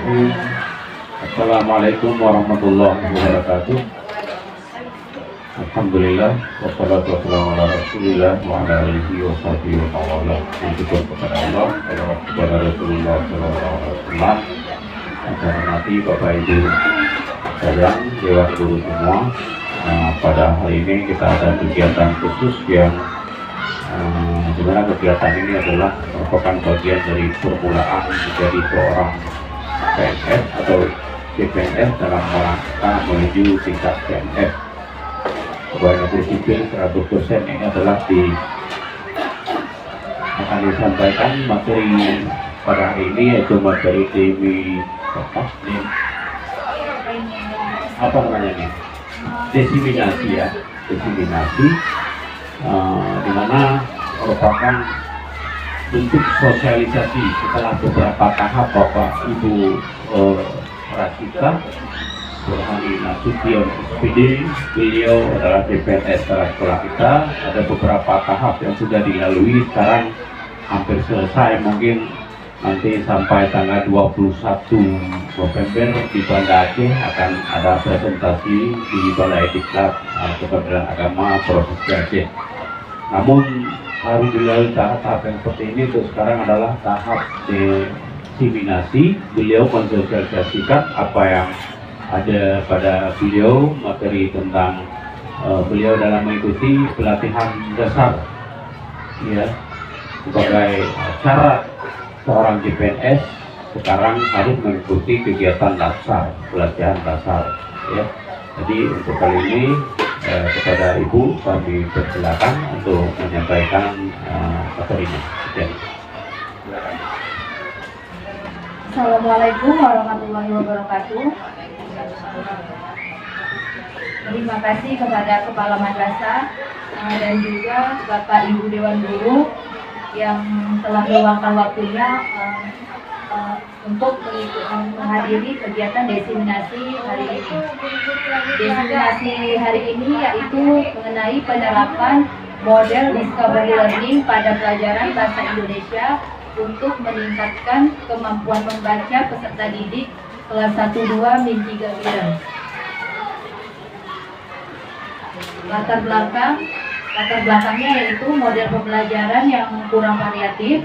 Bismillahirrahmanirrahim. Assalamualaikum warahmatullahi wabarakatuh. Alhamdulillah, wassalatu wassalamu ala Rasulillah wa ala alihi wa sahbihi wa mawala. Syukur kepada Allah, kepada Rasulullah sallallahu alaihi wasallam. Saya hormati Bapak Ibu sekalian, Dewan Guru semua. Pada hari ini kita ada kegiatan khusus yang dimana kegiatan ini adalah merupakan bagian dari permulaan menjadi seorang PNS atau CPNS dalam rangka menuju tingkat PNS. Pegawai negeri sipil 100% ini adalah akan disampaikan materi pada hari ini, yaitu materi desiminasi ya, desiminasi di mana merupakan bentuk sosialisasi setelah beberapa tahap Bapak Ibu Rasita Burhani Nasution SPD, beliau adalah CPNS sekolah kita. Ada beberapa tahap yang sudah dilalui, sekarang hampir selesai, mungkin nanti sampai tanggal 21 November di Banda Aceh akan ada presentasi di Balai Diklat Kementerian Agama Provinsi Aceh. Namun harus dilalui tahap yang seperti ini. Untuk sekarang adalah tahap desiminasi. Beliau mensosialisasikan apa yang ada pada beliau, materi tentang beliau dalam mengikuti pelatihan dasar ya, sebagai syarat seorang CPNS sekarang harus mengikuti kegiatan dasar, pelatihan dasar ya. Jadi untuk kali ini kepada Ibu kami persilakan untuk menyampaikan materinya. Assalamualaikum warahmatullahi wabarakatuh. Terima kasih kepada Kepala Madrasah dan juga Bapak Ibu Dewan Guru yang telah meluangkan waktunya untuk menghadiri kegiatan desiminasi hari ini. Desiminasi hari ini yaitu mengenai penerapan model discovery learning pada pelajaran bahasa Indonesia untuk meningkatkan kemampuan membaca peserta didik kelas 1-2 Min 3 Biren. Latar belakangnya yaitu model pembelajaran yang kurang variatif,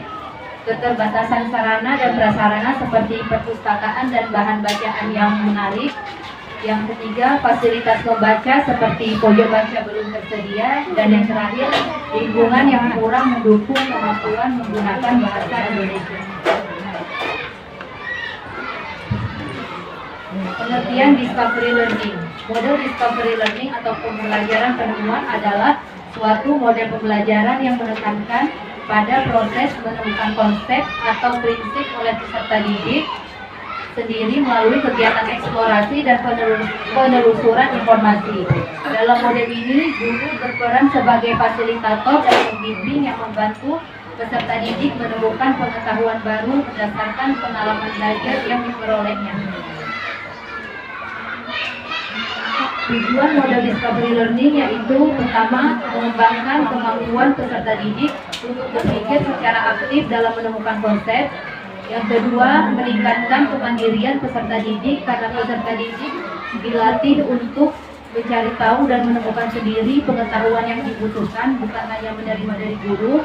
keterbatasan sarana dan prasarana seperti perpustakaan dan bahan bacaan yang menarik. Yang ketiga, fasilitas membaca seperti pojok baca belum tersedia. Dan yang terakhir, lingkungan yang kurang mendukung kemampuan menggunakan bahasa Indonesia. Pengertian discovery learning. Model discovery learning atau pembelajaran penemuan adalah suatu model pembelajaran yang menekankan pada proses menemukan konsep atau prinsip oleh peserta didik sendiri melalui kegiatan eksplorasi dan penelusuran informasi. Dalam model ini, guru berperan sebagai fasilitator dan pembimbing yang membantu peserta didik menemukan pengetahuan baru berdasarkan pengalaman belajar yang diperolehnya. Tujuan model discovery learning yaitu pertama, mengembangkan kemampuan peserta didik untuk berpikir secara aktif dalam menemukan konsep. Yang kedua, meningkatkan kemandirian peserta didik karena peserta didik dilatih untuk mencari tahu dan menemukan sendiri pengetahuan yang dibutuhkan, bukan hanya menerima dari guru.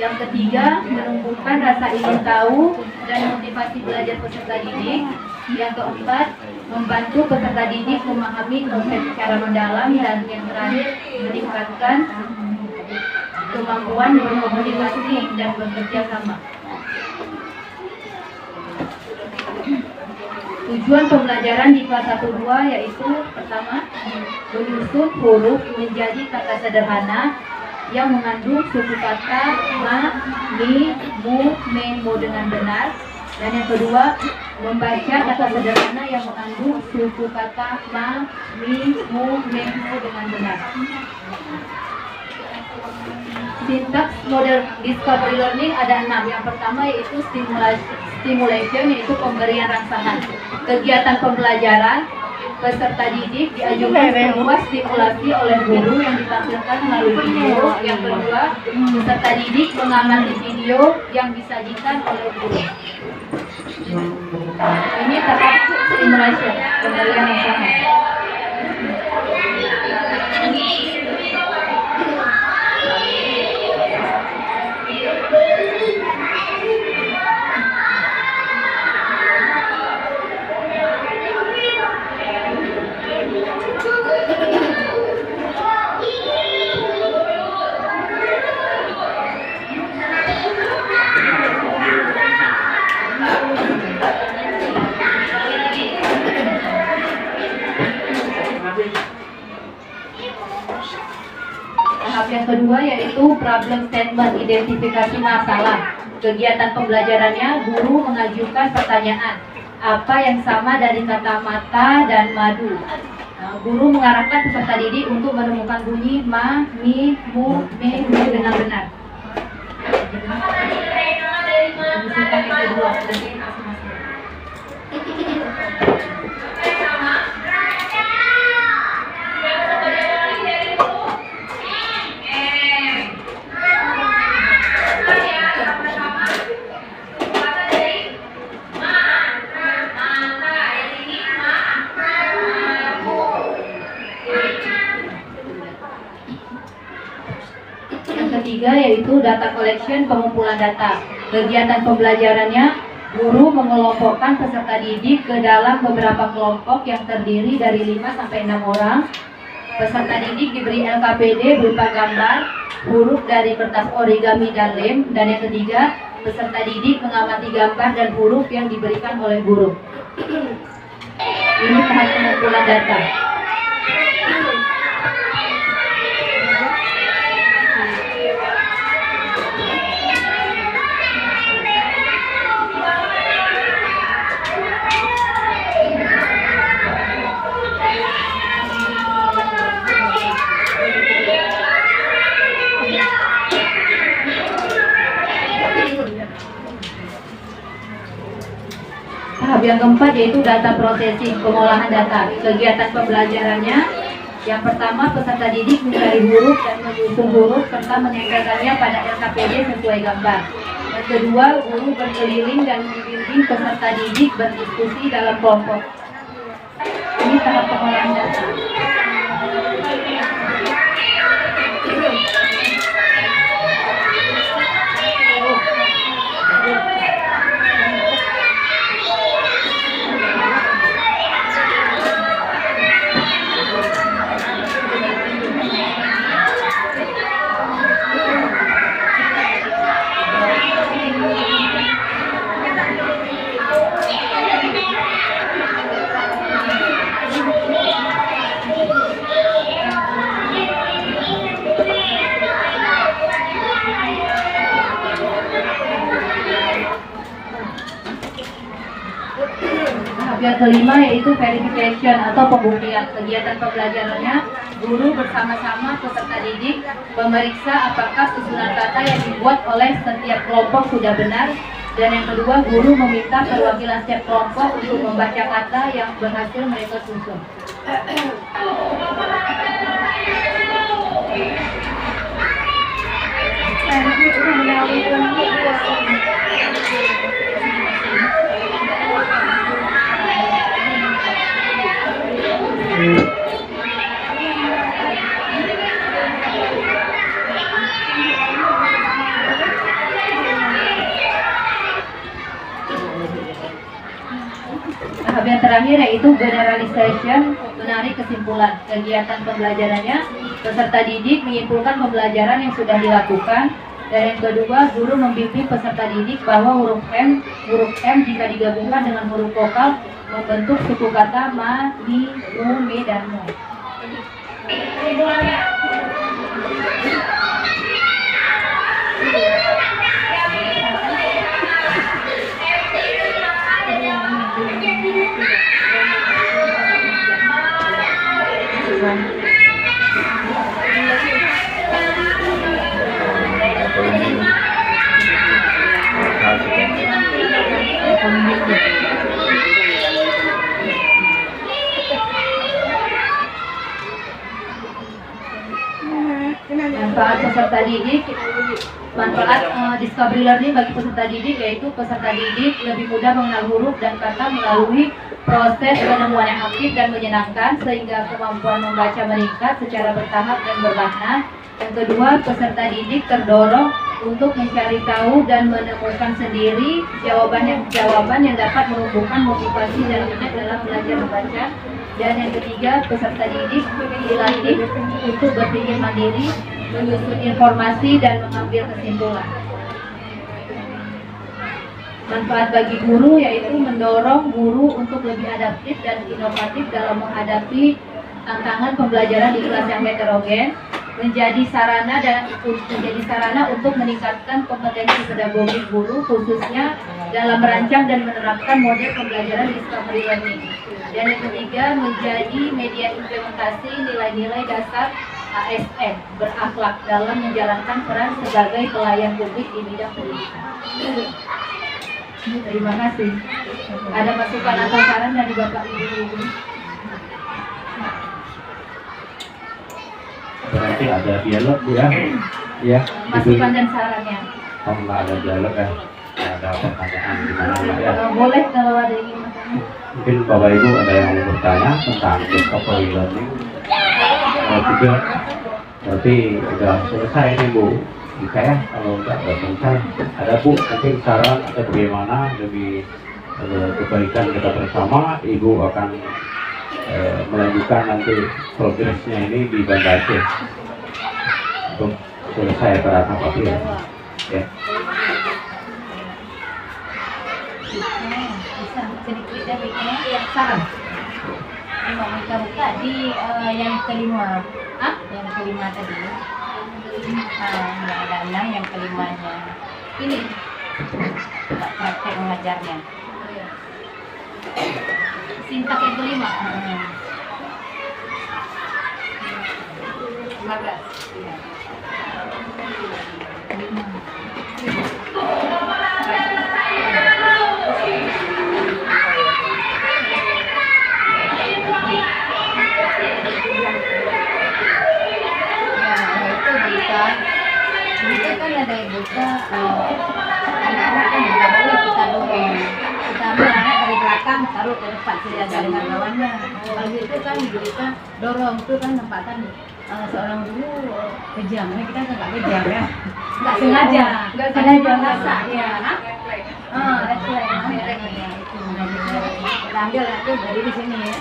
Yang ketiga, menumbuhkan rasa ingin tahu dan motivasi belajar peserta didik. Yang keempat, membantu peserta didik memahami konsep secara mendalam. Dan yang terakhir, meningkatkan kemampuan berkomunikasi dan bekerja sama. Tujuan pembelajaran di kelas 1-2 yaitu pertama, menyusun huruf menjadi kata sederhana yang mengandung suku kata ma, mi, mu, me, mo dengan benar. Dan yang kedua, membaca kata sederhana yang mengandung suku kata ma, mi, mu, me, mo dengan benar. Sintaks model discovery learning ada 6. Yang pertama yaitu stimulation, yaitu pemberian rangsangan kegiatan pembelajaran. peserta didik diajukan sebuah stimulasi oleh guru yang ditampilkan melalui video. Yang kedua, peserta didik mengamati video yang disajikan oleh guru. Ini tahap stimulation, pemberian yang sama. Tahap yang kedua yaitu problem statement, identifikasi masalah. Kegiatan pembelajarannya, guru mengajukan pertanyaan. Apa yang sama dari kata mata dan madu? Nah, guru mengarahkan peserta didik untuk menemukan bunyi ma, mi, mu, me, mu dengan benar. Yang kedua, ketiga yaitu data collection, pengumpulan data. Kegiatan pembelajarannya, guru mengelompokkan peserta didik ke dalam beberapa kelompok yang terdiri dari 5 sampai 6 orang. Peserta didik diberi LKPD berupa gambar, huruf dari kertas origami dan lem. Dan yang ketiga, peserta didik mengamati gambar dan huruf yang diberikan oleh guru. Ini tahap pengumpulan data. Tahap yang keempat yaitu data processing, pengolahan data. Kegiatan pembelajarannya, yang pertama peserta didik mencari huruf dan menyusun huruf serta menempelkannya pada LKPD sesuai gambar. Yang kedua, guru berkeliling dan membimbing peserta didik berdiskusi dalam kelompok. Ini tahap pengolahan data. Yang kelima yaitu verification atau pembuktian. Kegiatan pembelajarannya, guru bersama-sama peserta didik memeriksa apakah susunan kata yang dibuat oleh setiap kelompok sudah benar. Dan yang kedua, guru meminta perwakilan setiap kelompok untuk membaca kata yang berhasil mereka susun. Tahap yang terakhir yaitu generalization, menarik kesimpulan. Kegiatan pembelajarannya, peserta didik menyimpulkan pembelajaran yang sudah dilakukan. Dan yang kedua, guru membimbing peserta didik bahwa huruf M jika digabungkan dengan huruf vokal membentuk suku kata ma, mi, mu, me, dan mo. peserta didik. Manfaat Discovery Learning bagi peserta didik yaitu peserta didik lebih mudah mengenal huruf dan kata melalui proses penemuan yang aktif dan menyenangkan sehingga kemampuan membaca meningkat secara bertahap dan bermakna. Yang kedua, peserta didik terdorong untuk mencari tahu dan menemukan sendiri jawaban yang dapat menumbuhkan motivasi dan minat dalam belajar membaca. Dan yang ketiga, peserta didik dilatih untuk berpikir mandiri, menyusun informasi dan mengambil kesimpulan. Manfaat bagi guru yaitu mendorong guru untuk lebih adaptif dan inovatif dalam menghadapi tantangan pembelajaran di kelas yang heterogen, menjadi sarana untuk meningkatkan kompetensi pedagogik guru khususnya dalam merancang dan menerapkan model pembelajaran Discovery Learning. Dan yang ketiga, menjadi media implementasi nilai-nilai dasar ASN berakhlak dalam menjalankan peran sebagai pelayan publik di bidang pendidikan. Terima kasih. Ada masukan atau saran dari Bapak Ibu? Berarti ada dialog ya? Ya. Masukan dan sarannya. Oh, nggak ada dialog ya? Nggak ada pertanyaan gimana Mbak ya? Boleh kalau ada yang ingin bertanya. Mungkin Bapak Ibu ada yang mau bertanya tentang Discovery Learning? Kalau tidak, berarti sudah selesai nih Bu. Jika ya, kalau enggak selesai, ada Bu mungkin saran atau bagaimana demi kebaikan kita bersama, Ibu akan melanjutkan nanti progresnya ini di Banda Aceh untuk selesai pada tahap akhir. Ya. Bisa sedikit dari yang saran. Mau kita buka di yang kelima, yang kelima tadi. Yang ada 6, yang kelimanya ini praktek mengajarnya. Sintak yang kelima. 15. Itu kan ada buka anak-anak kan juga boleh kita dorong. Kita ambil anak dari belakang taruh ke depan sejajar dengan kawannya. Kalau itu kan kita dorong itu kan tempatan seorang guru kejam, kita nggak kejam ya, nggak sengaja, masak ya, itu kita ambil itu dari di sini ya.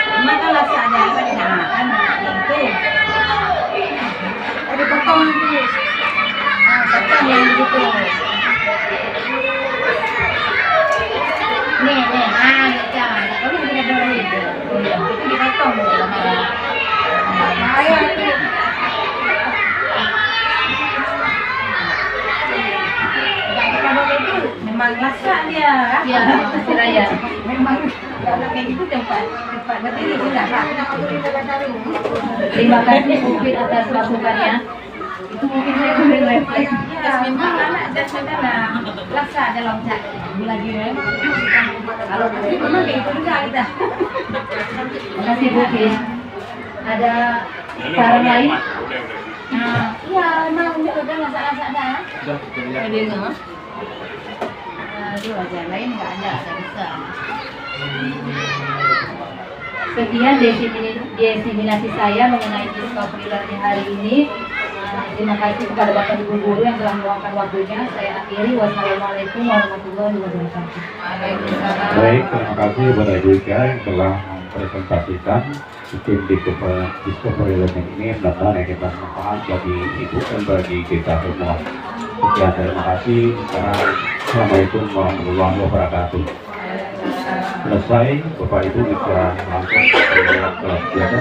Cuma kan rasa ada apa di sana kan itu dipotong nanti, potong yang gitu. Nih, jangan. Kalau kita dorong itu dipotong gitu namanya. Bahaya itu. Kita dorong itu memang rasa dia. Ya, Mas Raya. Memang kalau kayak gitu cepat berdiri tidak pak. Terima kasih mungkin atas masukannya. Itu mungkin saya memberi refleks. Ya, memang anak dan saudara rasa ada loncat lagi ya. Kalau tapi memang kayak gitu juga kita. Terima kasih Bu Fin. Ada saran lain? Iya, memang itu udah rasa-rasa dah. Ada nggak? Aduh, aja lain nggak ada bisa. Sekian diseminasi saya mengenai Discovery Learning hari ini. Terima kasih kepada Bapak Ibu Guru yang telah meluangkan waktunya. Saya akhiri. Wassalamualaikum warahmatullahi wabarakatuh. Baik, terima kasih kepada Ibu Ika yang telah mempresentasikan sistem Discovery Learning ini. Mudah-mudahan yang kita manfaat bagi Ibu dan bagi kita semua. Sekian, terima kasih. Sekarang, Assalamualaikum warahmatullahi wabarakatuh. Selesai, Bapak Ibu bisa langsung ke kelas biasa.